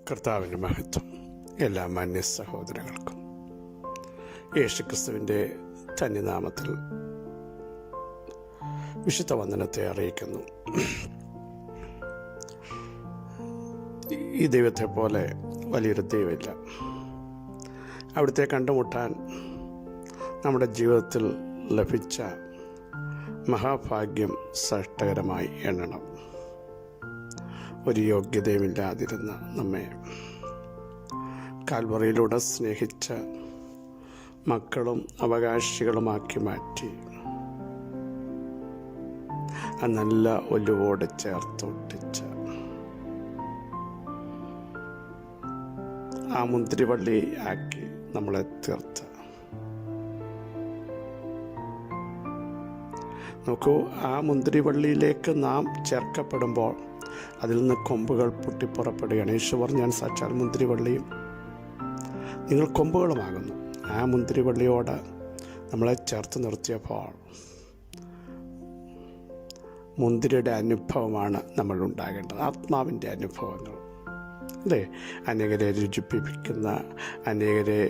കർത്താവിൻ്റെ മഹത്വം എല്ലാ മാന്യ സഹോദരങ്ങൾക്കും യേശുക്രിസ്തുവിൻ്റെ ധന്യനാമത്തിൽ വിശുദ്ധ വന്ദനത്തെ അറിയിക്കുന്നു. ഈ ദൈവത്തെ പോലെ വലിയൊരു ദൈവമില്ല. അവിടുത്തെ കണ്ടുമുട്ടാൻ നമ്മുടെ ജീവിതത്തിൽ ലഭിച്ച മഹാഭാഗ്യം ശ്രേഷ്ഠകരമായി എണ്ണണം. ഒരു യോഗ്യതയുമില്ലാതിരുന്ന നമ്മെ കാൽവറിയിലൂടെ സ്നേഹിച്ച മക്കളും അവകാശികളുമാക്കി മാറ്റി ആ നല്ല ഒലുവോട് ചേർത്തൊട്ടിച്ച ആ മുന്തിരിവള്ളി ആക്കി നമ്മളെ തീർത്ത നോക്കൂ, ആ മുന്തിരിവള്ളിയിലേക്ക് നാം ചേർക്കപ്പെടുമ്പോൾ അതിൽ നിന്ന് കൊമ്പുകൾ പൊട്ടിപ്പുറപ്പെടുകയാണ്. യേശു പറഞ്ഞു, ഞാൻ സാക്ഷാൽ മുന്തിരിവള്ളിയും നിങ്ങൾ കൊമ്പുകളുമാകുന്നു. ആ മുന്തിരിവള്ളിയോട് നമ്മളെ ചേർത്ത് നിർത്തിയപ്പോൾ മുന്തിരിയുടെ അനുഭവമാണ് നമ്മൾ ഉണ്ടാകേണ്ടത്, ആത്മാവിൻ്റെ അനുഭവങ്ങൾ അല്ലേ? അനേകരെ രുചിപ്പിക്കുന്ന, അനേകരെ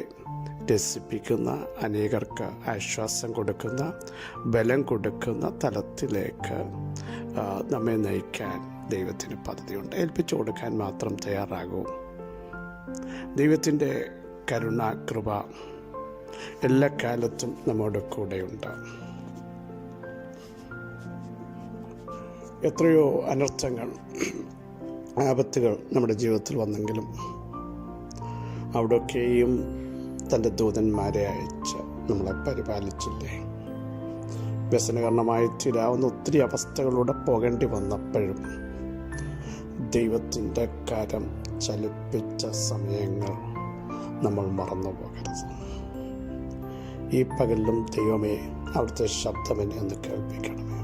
രസിപ്പിക്കുന്ന, അനേകർക്ക് ആശ്വാസം കൊടുക്കുന്ന, ബലം കൊടുക്കുന്ന തലത്തിലേക്ക് നമ്മെ നയിക്കാൻ ദൈവത്തിന് പദ്ധതിയുണ്ട്. ഏൽപ്പിച്ചു കൊടുക്കാൻ മാത്രം തയ്യാറാകൂ. ദൈവത്തിൻ്റെ കരുണ, കൃപ എല്ലാ കാലത്തും നമ്മോട് കൂടെയുണ്ട്. എത്രയോ അനർത്ഥങ്ങൾ, ആപത്തുകൾ നമ്മുടെ ജീവിതത്തിൽ വന്നെങ്കിലും അവിടെയൊക്കെയും തൻ്റെ ദൂതന്മാരെ അയച്ച് നമ്മളെ പരിപാലിച്ചില്ലേ? വ്യസനകരണമായി തീരാവുന്ന ഒത്തിരി അവസ്ഥകളിലൂടെ പോകേണ്ടി വന്നപ്പോഴും ദൈവത്തിൻ്റെ കരം ചലിപ്പിച്ച സമയങ്ങൾ നമ്മൾ മറന്നു പോകരുത്. ഈ പകലിലും ദൈവമേ, അവിടുത്തെ ശബ്ദം എന്നെ ഒന്ന് കേൾപ്പിക്കണമേ.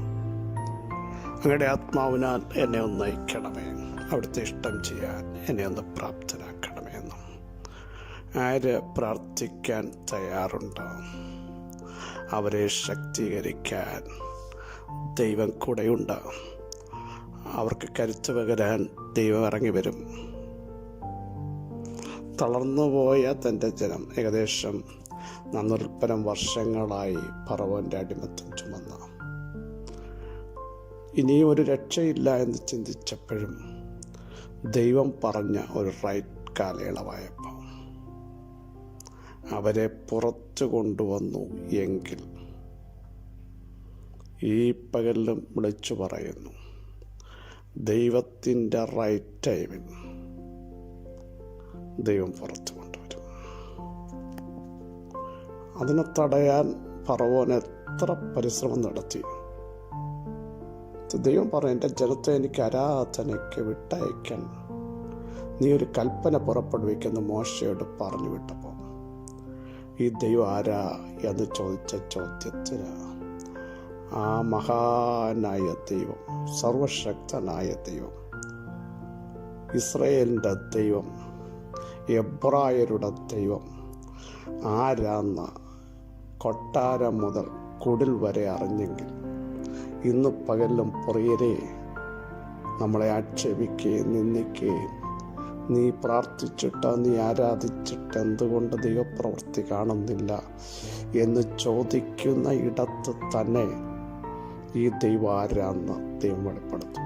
അങ്ങയുടെ ആത്മാവിനാൽ എന്നെ ഒന്ന് നയിക്കണമേ. അവിടുത്തെ ഇഷ്ടം ചെയ്യാൻ എന്നെ ഒന്ന് പ്രാപ്തനാക്കണമേ എന്നും ആര് പ്രാർത്ഥിക്കാൻ തയ്യാറുണ്ടോ അവരെ ശക്തീകരിക്കാൻ ദൈവം കൂടെയുണ്ട്. അവർക്ക് കരുത്ത് പകരാൻ ദൈവം ഇറങ്ങി വരും. തളർന്നുപോയ തൻ്റെ ജനം ഏകദേശം 400 വർഷങ്ങളായി ഫറവോൻ്റെ അടിമത്തം ചുമന്ന ഇനിയും ഒരു രക്ഷയില്ല എന്ന് ചിന്തിച്ചപ്പോഴും ദൈവം പറഞ്ഞ ഒരു റൈറ്റ് കാലയളവായപ്പോൾ അവരെ പുറത്തു കൊണ്ടുവന്നു എങ്കിൽ ഈ പകലിലും വിളിച്ചു പറയുന്നു, ദൈവത്തിൻ്റെ റൈറ്റ് ടൈമിൽ ദൈവം പുറത്തു കൊണ്ടുവരും. അതിനെ തടയാൻ ഫറവോൻ എത്ര പരിശ്രമം നടത്തി. ദൈവം പറഞ്ഞു, എൻ്റെ ജനത്തെ എനിക്ക് ആരാധനയ്ക്ക് വിട്ടയക്കാൻ നീ ഒരു കൽപ്പന പുറപ്പെടുവിക്കുന്ന മോശയോട് പറഞ്ഞു വിട്ടപ്പോൾ ഈ ദൈവം ആരാ എന്ന് ചോദിച്ച ചോദ്യത്തിന് ആ മഹാനായ ദൈവം, സർവശക്തനായ ദൈവം, ഇസ്രായേലിൻ്റെ ദൈവം, എബ്രായരുടെ ദൈവം ആരാന്ന് കൊട്ടാരം മുതൽ കുടിൽ വരെ അറിഞ്ഞെങ്കിൽ ഇന്ന് പകലും പ്രിയരെ നമ്മളെ ആക്ഷേപിക്കുകയും നിന്ദിക്കുകയും നീ പ്രാർത്ഥിച്ചിട്ട്, നീ ആരാധിച്ചിട്ട് എന്തുകൊണ്ട് ദൈവപ്രവൃത്തി കാണുന്നില്ല എന്ന് ചോദിക്കുന്ന ഇടത്ത് തന്നെ ഈ ദൈവം ആരാന്ന് ദൈവം വെളിപ്പെടുത്തും.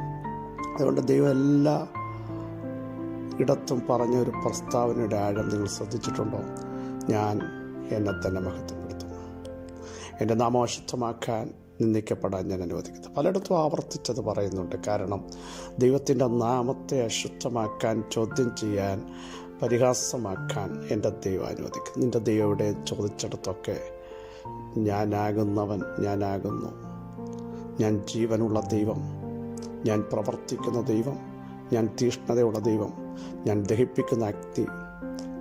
അതുകൊണ്ട് ദൈവം എല്ലാ ഇടത്തും പറഞ്ഞ ഒരു പ്രസ്താവനയുടെ ആഴം നിങ്ങൾ ശ്രദ്ധിച്ചിട്ടുണ്ടോ? ഞാൻ എന്നെ തന്നെ മഹത്വപ്പെടുത്തും, എൻ്റെ നാമം അശുദ്ധമാക്കാൻ, നിന്ദിക്കപ്പെടാൻ ഞാൻ അനുവദിക്കുന്നത്. പലയിടത്തും ആവർത്തിച്ചത് പറയുന്നുണ്ട്. കാരണം ദൈവത്തിൻ്റെ നാമത്തെ അശുദ്ധമാക്കാൻ, ചോദ്യം ചെയ്യാൻ, പരിഹാസമാക്കാൻ എൻ്റെ ദൈവം അനുവദിക്കും. നിൻ്റെ ദൈവം ഇവിടെ ചോദിച്ചിടത്തൊക്കെ ഞാനാകുന്നവൻ ഞാനാകുന്നു, ഞാൻ ജീവനുള്ള ദൈവം, ഞാൻ പ്രവർത്തിക്കുന്ന ദൈവം, ഞാൻ തീഷ്ണതയുള്ള ദൈവം, ഞാൻ ദഹിപ്പിക്കുന്ന അഗ്നി,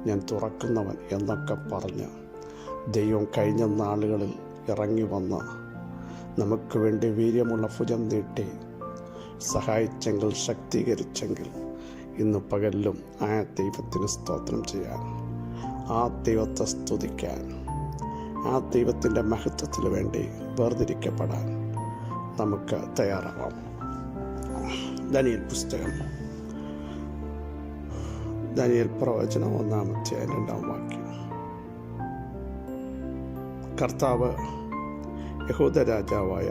ഞാൻ തുറക്കുന്നവൻ എന്നൊക്കെ പറഞ്ഞ് ദൈവം കഴിഞ്ഞ നാളുകളിൽ ഇറങ്ങി വന്ന് നമുക്ക് വേണ്ടി വീര്യമുള്ള ഭുജം നീട്ടി സഹായിച്ചെങ്കിൽ, ശക്തീകരിച്ചെങ്കിൽ ഇന്ന് പകലിലും ആ ദൈവത്തിന് സ്തോത്രം ചെയ്യാൻ, ആ ദൈവത്തെ സ്തുതിക്കാൻ, ആ ദൈവത്തിൻ്റെ മഹത്വത്തിന് വേണ്ടി വേർതിരിക്കപ്പെടാൻ നമുക്ക് തയ്യാറാവാം. ദാനിയേൽ പുസ്തകം ദാനിയേൽ പ്രവചനം 1-2 കർത്താവ് യഹൂദ രാജാവായ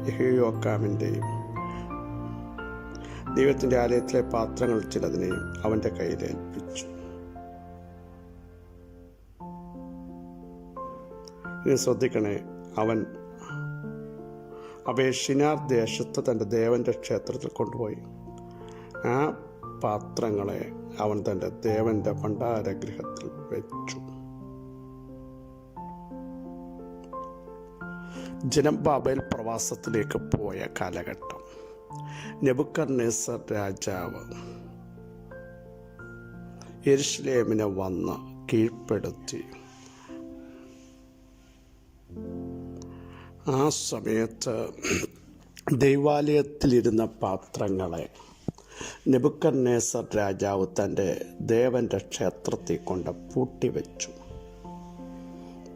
യെഹോയാക്കീമിൻ്റെയും ദൈവത്തിൻ്റെ ആലയത്തിലെ പാത്രങ്ങൾ ചിലതിനെയും അവൻ്റെ കയ്യിൽ ഏൽപ്പിച്ചു. ഇനി ശ്രദ്ധിക്കണേ, അവൻ അവയെ ഷിനാർ ദേശത്ത് തൻ്റെ ദേവൻ്റെ ക്ഷേത്രത്തിൽ കൊണ്ടുപോയി ആ പാത്രങ്ങളെ അവൻ തൻ്റെ ദേവൻ്റെ ഭണ്ഡാരഗൃഹത്തിൽ വെച്ചു. ജനം ബാബേൽ പ്രവാസത്തിലേക്ക് പോയ കാലഘട്ടം. നെബൂഖദ്നേസർ രാജാവ് യെരുശലേമിനെ വന്ന് കീഴ്പ്പെടുത്തി. ആ സമയത്ത് ദൈവാലയത്തിലിരുന്ന പാത്രങ്ങളെ നെബൂഖദ്നേസർ രാജാവ് തൻ്റെ ദേവൻ്റെ ക്ഷേത്രത്തിൽ കൊണ്ട് പൂട്ടിവെച്ചു.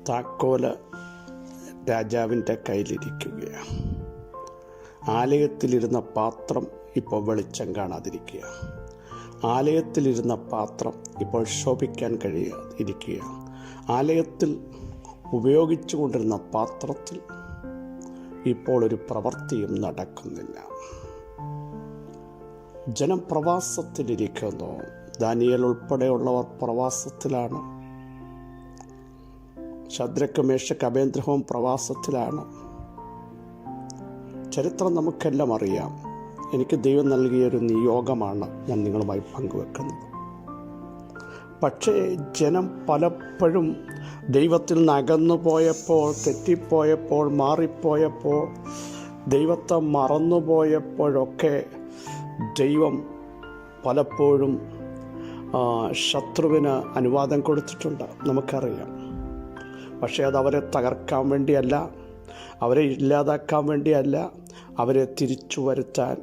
താക്കോല് രാജാവിൻ്റെ കയ്യിലിരിക്കുകയാണ്. ആലയത്തിലിരുന്ന പാത്രം ഇപ്പോൾ വെളിച്ചം കാണാതിരിക്കുക. ആലയത്തിലിരുന്ന പാത്രം ഇപ്പോൾ ശോഭിക്കാൻ ഇരിക്കുക. ആലയത്തിൽ ഉപയോഗിച്ചു കൊണ്ടിരുന്ന പാത്രത്തിൽ ഇപ്പോൾ ഒരു പ്രവൃത്തിയും നടക്കുന്നില്ല. ജനം പ്രവാസത്തിലിരിക്കുന്നു. ദാനിയേൽ ഉൾപ്പെടെയുള്ളവർ പ്രവാസത്തിലാണ്. ശദ്രക്ക് മേശക്ക് അബേദ്നെഗോവും പ്രവാസത്തിലാണ്. ചരിത്രം നമുക്കെല്ലാം അറിയാം. എനിക്ക് ദൈവം നൽകിയൊരു നിയോഗമാണ് ഞാൻ നിങ്ങളുമായി പങ്കുവെക്കുന്നത്. പക്ഷേ ജനം പലപ്പോഴും ദൈവത്തിൽ നിന്ന് അകന്നു പോയപ്പോൾ, തെറ്റിപ്പോയപ്പോൾ, മാറിപ്പോയപ്പോൾ, ദൈവത്തെ മറന്നുപോയപ്പോഴൊക്കെ ദൈവം പലപ്പോഴും ശത്രുവിന് അനുവാദം കൊടുത്തിട്ടുണ്ട്, നമുക്കറിയാം. പക്ഷേ അത് അവരെ തകർക്കാൻ വേണ്ടിയല്ല, അവരെ ഇല്ലാതാക്കാൻ വേണ്ടിയല്ല, അവരെ തിരിച്ചു വരുത്താൻ.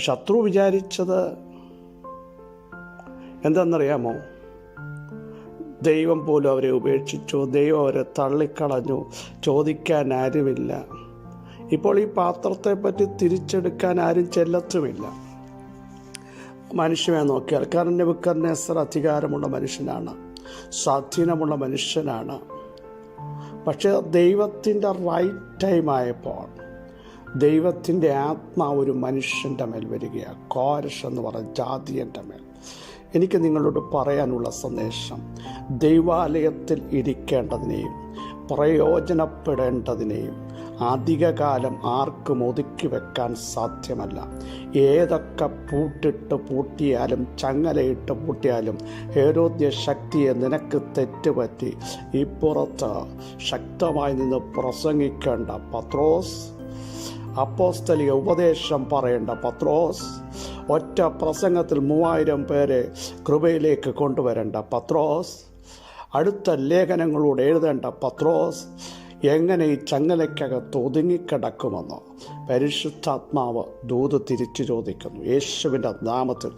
ശത്രു വിചാരിച്ചത് എന്താണെന്നറിയാമോ? ദൈവം പോലും അവരെ ഉപേക്ഷിച്ചു, ദൈവം അവരെ തള്ളിക്കളഞ്ഞു, ചോദിക്കാൻ ആരുമില്ല. ഇപ്പോൾ ഈ പാത്രത്തെപ്പറ്റി തിരിച്ചെടുക്കാൻ ആരും ചെല്ലത്തുമില്ല. മനുഷ്യനെ നോക്കിയാൽ, കാരണം നെബൂഖദ്നേസർ അധികാരമുള്ള മനുഷ്യനാണ്, സ്വാധീനമുള്ള മനുഷ്യനാണ്. പക്ഷേ ദൈവത്തിൻ്റെ റൈറ്റ് ടൈം ആയപ്പോൾ ദൈവത്തിൻ്റെ ആത്മാവ് ഒരു മനുഷ്യൻ്റെ മേൽ വരികയാണ്. കോരഷ് എന്ന് പറഞ്ഞ ജാതിയൻ്റെ മേൽ. എനിക്ക് നിങ്ങളോട് പറയാനുള്ള സന്ദേശം, ദൈവാലയത്തിൽ ഇരിക്കേണ്ടതിനെയും പ്രയോജനപ്പെടേണ്ടതിനെയും അധികകാലം ആർക്കും ഒതുക്കി വെക്കാൻ സാധ്യമല്ല. ഏതൊക്കെ പൂട്ടിയാലും ചങ്ങലയിട്ട് പൂട്ടിയാലും ഹേരോദ്യ ശക്തിയെ നിനക്ക് തെറ്റുപറ്റി ഇപ്പുറത്ത് ശക്തമായി നിന്ന് പ്രസംഗിക്കേണ്ട പത്രോസ്, അപ്പോസ്തലിക ഉപദേശം പറയേണ്ട പത്രോസ്, ഒറ്റ പ്രസംഗത്തിൽ 3000 പേരെ കൃപയിലേക്ക് കൊണ്ടുവരേണ്ട പത്രോസ്, അടുത്ത ലേഖനങ്ങളോട് എഴുതേണ്ട പത്രോസ് എങ്ങനെ ഈ ചങ്ങലയ്ക്കകത്ത് ഒതുങ്ങിക്കിടക്കുമെന്നോ പരിശുദ്ധാത്മാവ് ദൂത് തിരിച്ചു ചോദിക്കുന്നു. യേശുവിൻ്റെ നാമത്തിൽ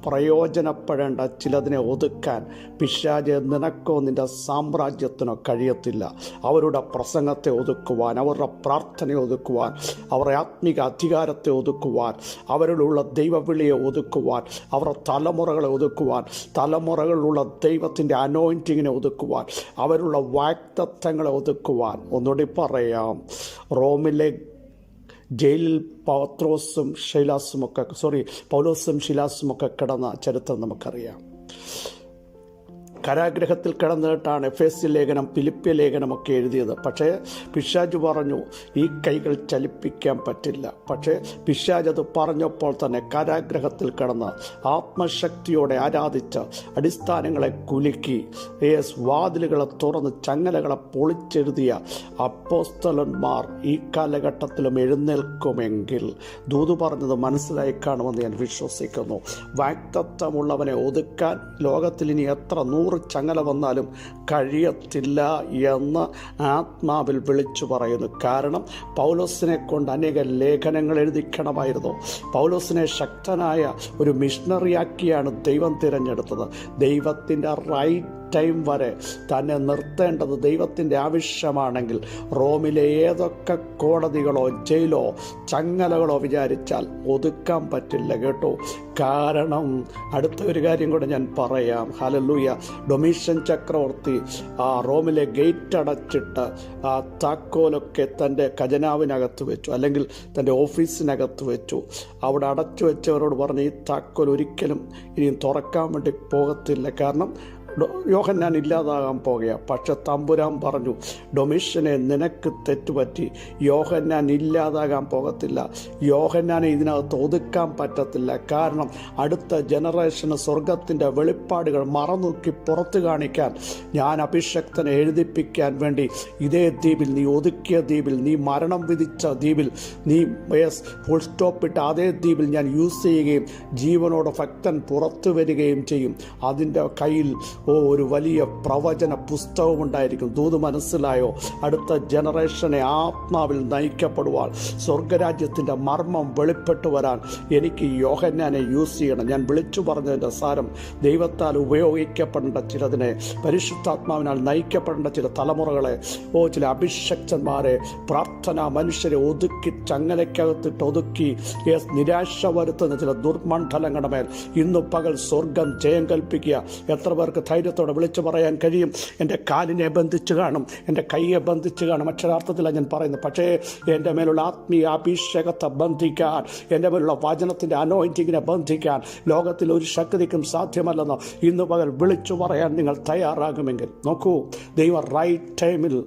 പ്രയോജനപ്പെടേണ്ട ചിലതിനെ ഒതുക്കാൻ പിശാച് നിനക്കോ നിൻ്റെ സാമ്രാജ്യത്തിനോ കഴിയത്തില്ല. അവരുടെ പ്രസംഗത്തെ ഒതുക്കുവാൻ, അവരുടെ പ്രാർത്ഥനയെ ഒതുക്കുവാൻ, അവരുടെ ആത്മീക അധികാരത്തെ ഒതുക്കുവാൻ, അവരിലുള്ള ദൈവവിളിയെ ഒതുക്കുവാൻ, അവരുടെ തലമുറകളെ ഒതുക്കുവാൻ, തലമുറകളിലുള്ള ദൈവത്തിൻ്റെ അനോയിൻറ്റിങ്ങിനെ ഒതുക്കുവാൻ, അവരുള്ള വാഗ്ദത്തങ്ങളെ ഒതുക്കുവാൻ. ഒന്നുകൂടി പറയാം, റോമിലെ ജയിലിൽ പൗലോസും ശീലാസുമൊക്കെ കിടന്ന ചരിത്രം നമുക്കറിയാം. കാരാഗ്രഹത്തിൽ കിടന്നിട്ടാണ് എഫേസ്യ ലേഖനം, ഫിലിപ്പിയ ലേഖനമൊക്കെ എഴുതിയത്. പക്ഷേ പിശാച് പറഞ്ഞു ഈ കൈകൾ ചലിപ്പിക്കാൻ പറ്റില്ല. പക്ഷേ പിശാച് അത് പറഞ്ഞപ്പോൾ തന്നെ കാരാഗ്രഹത്തിൽ കിടന്ന് ആത്മശക്തിയോടെ ആരാധിച്ച് അടിസ്ഥാനങ്ങളെ കുലുക്കി വാതിലുകളെ തുറന്ന് ചങ്ങലകളെ പൊളിച്ചെഴുതിയ അപ്പോസ്തലന്മാർ ഈ കാലഘട്ടത്തിലും എഴുന്നേൽക്കുമെങ്കിൽ ദൂത് പറഞ്ഞത് മനസ്സിലായി കാണുമെന്ന് ഞാൻ വിശ്വസിക്കുന്നു. വാഗ്ദത്തമുള്ളവനെ ഒതുക്കാൻ ലോകത്തിൽ ഇനി എത്ര 100 ചങ്ങല വന്നാലും കഴിയത്തില്ല എന്ന് ആത്മാവിൽ വിളിച്ചു പറയുന്നു. കാരണം പൗലോസിനെ കൊണ്ട് അനേക ലേഖനങ്ങൾ എഴുതിക്കണമായിരുന്നു. പൗലോസിനെ ശക്തനായ ഒരു മിഷണറിയാക്കിയാണ് ദൈവം തിരഞ്ഞെടുത്തത്. ദൈവത്തിൻ്റെ റൈറ്റ് ടൈം വരെ തന്നെ നിർത്തേണ്ടത് ദൈവത്തിൻ്റെ ആവശ്യമാണെങ്കിൽ റോമിലെ ഏതൊക്കെ കോടതികളോ ജയിലോ ചങ്ങലകളോ വിചാരിച്ചാൽ ഒതുക്കാൻ പറ്റില്ല കേട്ടോ. കാരണം അടുത്ത ഒരു കാര്യം കൂടെ ഞാൻ പറയാം. ഹല്ലേലൂയ. ഡൊമീഷ്യൻ ചക്രവർത്തി ആ റോമിലെ ഗേറ്റ് അടച്ചിട്ട് ആ താക്കോലൊക്കെ തൻ്റെ ഖജനാവിനകത്ത് വെച്ചു, അല്ലെങ്കിൽ തൻ്റെ ഓഫീസിനകത്ത് വെച്ചു. അവിടെ അടച്ചു വെച്ചവരോട് പറഞ്ഞ് ഈ താക്കോൽ ഒരിക്കലും ഇനിയും തുറക്കാൻ വേണ്ടി പോകത്തില്ല, കാരണം യോഹന്നാൻ ഇല്ലാതാകാൻ പോകുകയാണ്. പക്ഷെ തമ്പുരാൻ പറഞ്ഞു, ഡൊമീഷ്യനെ നിനക്ക് തെറ്റുപറ്റി, യോഹന്നാൻ ഇല്ലാതാകാൻ പോകത്തില്ല, യോഹന്നാനെ ഇതിനകത്ത് ഒതുക്കാൻ പറ്റത്തില്ല. കാരണം അടുത്ത ജനറേഷന് സ്വർഗത്തിൻ്റെ വെളിപ്പാടുകൾ മറനോക്കി പുറത്തു കാണിക്കാൻ ഞാൻ അഭിഷക്തനെ എഴുതിപ്പിക്കാൻ വേണ്ടി ഇതേ ദ്വീപിൽ, നീ ഒതുക്കിയ ദ്വീപിൽ, നീ മരണം വിധിച്ച ദ്വീപിൽ, നീ ഫുൾ സ്റ്റോപ്പിട്ട് അതേ ദ്വീപിൽ ഞാൻ യൂസ് ചെയ്യുകയും ജീവനോട് ഭക്തൻ പുറത്തു വരികയും ചെയ്യും. അതിൻ്റെ കയ്യിൽ ഒരു വലിയ പ്രവചന പുസ്തകമുണ്ടായിരിക്കും. ദൂത് മനസ്സിലായോ? അടുത്ത ജനറേഷനെ ആത്മാവിൽ നയിക്കപ്പെടുവാൻ, സ്വർഗരാജ്യത്തിൻ്റെ മർമ്മം വെളിപ്പെട്ടു വരാൻ എനിക്ക് യോഹന്നാനെ യൂസ് ചെയ്യണം. ഞാൻ വിളിച്ചു പറഞ്ഞതിൻ്റെ സാരം, ദൈവത്താൽ ഉപയോഗിക്കപ്പെടേണ്ട ചിലതിനെ, പരിശുദ്ധാത്മാവിനാൽ നയിക്കപ്പെടേണ്ട ചില തലമുറകളെ, ചില അഭിഷക്തന്മാരെ, പ്രാർത്ഥന മനുഷ്യരെ ഒതുക്കി ചങ്ങലയ്ക്കകത്തിട്ട് ഒതുക്കി നിരാശ വരുത്തുന്ന ചില ദുർമണ്ഡലങ്ങളുടെ മേൽ ഇന്നു പകൽ സ്വർഗം ജയം കൽപ്പിക്കുക. എത്ര പേർക്ക് ധൈര്യത്തോടെ വിളിച്ചു പറയാൻ കഴിയും? എൻ്റെ കാലിനെ ബന്ധിച്ച് കാണും, എൻ്റെ കൈയെ ബന്ധിച്ച് കാണും. അക്ഷരാർത്ഥത്തിലാണ് ഞാൻ പറയുന്നത്. പക്ഷേ എൻ്റെ മേലുള്ള ആത്മീയ അഭിഷേകത്തെ ബന്ധിക്കാൻ, എൻ്റെ മേലുള്ള വചനത്തിൻ്റെ അനോയിൻറ്റിങ്ങിനെ ബന്ധിക്കാൻ ലോകത്തിൽ ഒരു ശക്തിക്കും സാധ്യമല്ലെന്ന് ഇന്ന് പകൽ വിളിച്ചു പറയാൻ നിങ്ങൾ തയ്യാറാകുമെങ്കിൽ നോക്കൂ, ദൈവം റൈറ്റ് ടൈമിൽ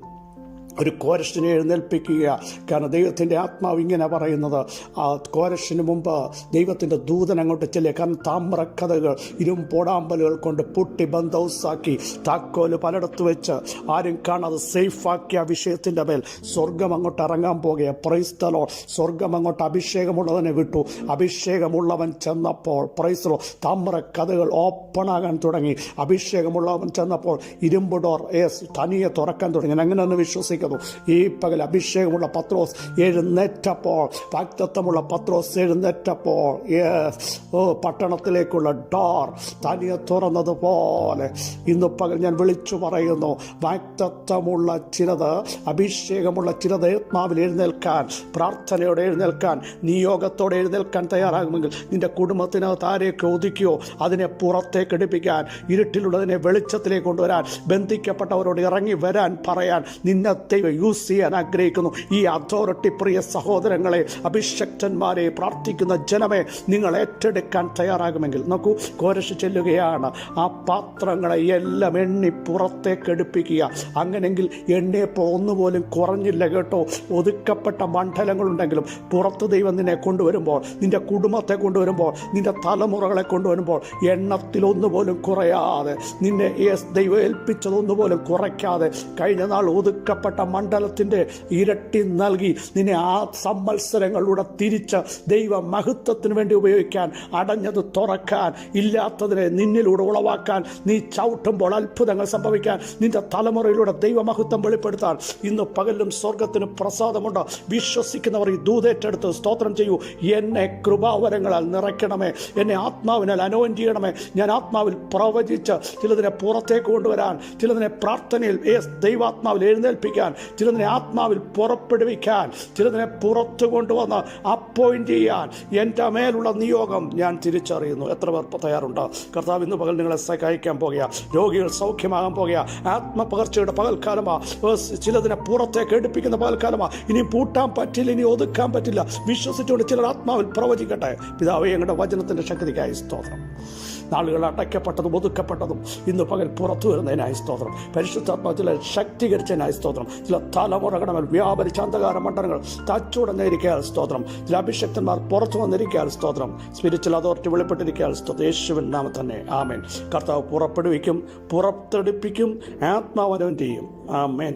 ഒരു കോരശിനെ എഴുന്നേൽപ്പിക്കുക. കാരണം ദൈവത്തിൻ്റെ ആത്മാവ് ഇങ്ങനെ പറയുന്നത്, ആ കോരശിന് മുമ്പ് ദൈവത്തിൻ്റെ ദൂതൻ അങ്ങോട്ട് ചെല്ലുക. കാരണം താമ്രക്കഥകൾ ഇരുമ്പോടാമ്പലുകൾ കൊണ്ട് പൊട്ടി ബന്ധൗസാക്കി താക്കോല് പലയിടത്ത് വെച്ച് ആരും കാണാതെ സേഫാക്കിയ വിഷയത്തിൻ്റെ മേൽ സ്വർഗം അങ്ങോട്ട് ഇറങ്ങാൻ പോകുക. Praise the Lord. സ്വർഗം അങ്ങോട്ട് അഭിഷേകമുള്ളവനെ വിട്ടു. അഭിഷേകമുള്ളവൻ ചെന്നപ്പോൾ പ്രൈസ് ദി ലോർഡ് താമ്രക്കഥകൾ ഓപ്പണാകാൻ തുടങ്ങി. അഭിഷേകമുള്ളവൻ ചെന്നപ്പോൾ ഇരുമ്പ് ഡോർ തനിയെ തുറക്കാൻ തുടങ്ങി. ഞാൻ അങ്ങനെ ഒന്ന് വിശ്വസിക്കുന്നു. ഈ പകൽ അഭിഷേകമുള്ള പത്രോസ് എഴുന്നേറ്റപ്പോൾ, വാഗ്ദത്തമുള്ള പത്രോസ് എഴുന്നേറ്റപ്പോൾ പട്ടണത്തിലേക്കുള്ള ഡോർ തനിയെ തുറന്നതുപോലെ ഇന്ന് പകൽ ഞാൻ വിളിച്ചു പറയുന്നു, വാഗ്ദത്തമുള്ള ചിലത്, അഭിഷേകമുള്ള ചിലത് ആത്മാവിൽ എഴുന്നേൽക്കാൻ, പ്രാർത്ഥനയോടെ എഴുന്നേൽക്കാൻ, നിയോഗത്തോടെ എഴുന്നേൽക്കാൻ തയ്യാറാകുമെങ്കിൽ നിന്റെ കുടുംബത്തിനകത്ത് ആരെയൊക്കെ ഒതുക്കിയോ അതിനെ പുറത്തേക്ക് എടുപ്പിക്കാൻ, ഇരുട്ടിലുള്ളതിനെ വെളിച്ചത്തിലേക്ക് കൊണ്ടുവരാൻ, ബന്ധിക്കപ്പെട്ടവരോട് ഇറങ്ങി വരാൻ പറയാൻ നിന്നെ യൂസ് ചെയ്യാൻ ആഗ്രഹിക്കുന്നു. ഈ അതോറിറ്റി പ്രിയ സഹോദരങ്ങളെ, അഭിഷക്തന്മാരെ, പ്രാർത്ഥിക്കുന്ന ജനമേ, നിങ്ങൾ ഏറ്റെടുക്കാൻ തയ്യാറാകുമെങ്കിൽ നോക്കൂ, കോരശ് ചെല്ലുകയാണ്. ആ പാത്രങ്ങളെ എല്ലാം എണ്ണി പുറത്തേക്ക് എടുപ്പിക്കുക. അങ്ങനെങ്കിൽ എണ്ണിയപ്പോൾ ഒന്നുപോലും കുറഞ്ഞില്ല കേട്ടോ. ഒതുക്കപ്പെട്ട മണ്ഡലങ്ങളുണ്ടെങ്കിലും പുറത്ത് ദൈവം നിന്നെ കൊണ്ടുവരുമ്പോൾ, നിന്റെ കുടുംബത്തെ കൊണ്ടുവരുമ്പോൾ, നിന്റെ തലമുറകളെ കൊണ്ടുവരുമ്പോൾ എണ്ണത്തിലൊന്നുപോലും കുറയാതെ, നിന്നെ ദൈവം ഏൽപ്പിച്ചതൊന്നുപോലും കുറയ്ക്കാതെ, കഴിഞ്ഞ നാൾ ഒതുക്കപ്പെട്ട മണ്ഡലത്തിൻ്റെ ഇരട്ടി നൽകി നിന്നെ ആ സംവത്സരങ്ങളിലൂടെ തിരിച്ച് ദൈവ മഹത്വത്തിന് വേണ്ടി ഉപയോഗിക്കാൻ, അടഞ്ഞത് തുറക്കാൻ, ഇല്ലാത്തതിനെ നിന്നിലൂടെ ഉളവാക്കാൻ, നീ ചവിട്ടുമ്പോൾ അത്ഭുതങ്ങൾ സംഭവിക്കാൻ, നിന്റെ തലമുറയിലൂടെ ദൈവമഹത്വം വെളിപ്പെടുത്താൻ ഇന്ന് പകലും സ്വർഗത്തിന് പ്രസാദമുണ്ട്. വിശ്വസിക്കുന്നവർ ഈ ദൂതേറ്റെടുത്ത് സ്തോത്രം ചെയ്യൂ. എന്നെ കൃപാവരങ്ങളാൽ നിറയ്ക്കണമേ, എന്നെ ആത്മാവിനാൽ അനോയിന്റ് ചെയ്യണമേ. ഞാൻ ആത്മാവിൽ പ്രവചിച്ച് ചിലതിനെ പുറത്തേക്ക് കൊണ്ടുവരാൻ, ചിലതിനെ പ്രാർത്ഥനയിൽ ദൈവാത്മാവിൽ എഴുന്നേൽപ്പിക്കാൻ, ചിലതിനെ ആത്മാവിൽ പുറപ്പെടുവിക്കാൻ, ചിലതിനെ പുറത്തു കൊണ്ടുവന്ന് അപ്പോയിന്റ് ചെയ്യാൻ എൻ്റെ മേലുള്ള നിയോഗം ഞാൻ തിരിച്ചറിയുന്നു. എത്ര പേർ തയ്യാറുണ്ട്? കർത്താവ് ഇന്ന് പകൽ നിങ്ങളെ സഹായിക്കാൻ പോകുക. രോഗികൾ സൗഖ്യമാകാൻ പോകുക. ആത്മപകർച്ചയുടെ പകൽക്കാലമാ, ചിലതിനെ പുറത്തേക്ക് എടുപ്പിക്കുന്ന പകൽക്കാലമാ. ഇനി പൂട്ടാൻ പറ്റില്ല, ഇനി ഒതുക്കാൻ പറ്റില്ല. വിശ്വസിച്ചുകൊണ്ട് ചിലർ ആത്മാവിൽ പ്രവചിക്കട്ടെ. പിതാവേ, ഞങ്ങളുടെ വചനത്തിൻ്റെ ശക്തിക്കായി സ്തോത്രം. നാളുകൾ അടയ്ക്കപ്പെട്ടതും ഒതുക്കപ്പെട്ടതും ഇന്ന് പകൽ പുറത്തു വരുന്നതിനായി സ്തോത്രം. പരിശുദ്ധാത്മാ ചില ശക്തീകരിച്ചതിനായി സ്തോത്രം. ചില തലമുറകളുടെ മേൽ വ്യാപരിച്ച അന്ധകാര മണ്ഡലങ്ങൾ തച്ചുടന്നിരിക്കാൻ സ്തോത്രം. ചില അഭിഷക്തന്മാർ പുറത്തു വന്നിരിക്കാൻ സ്തോത്രം. സ്പിരിച്വൽ അതോറിറ്റി വെളിപ്പെട്ടിരിക്കാൻ സ്തോത്രം. യേശുവിൻ നാമത്തിൽ തന്നെ ആമേൻ. കർത്താവ് പുറപ്പെടുവിക്കും, പുറത്തെടുപ്പിക്കും, ആത്മാവനം ചെയ്യും. ആമേൻ.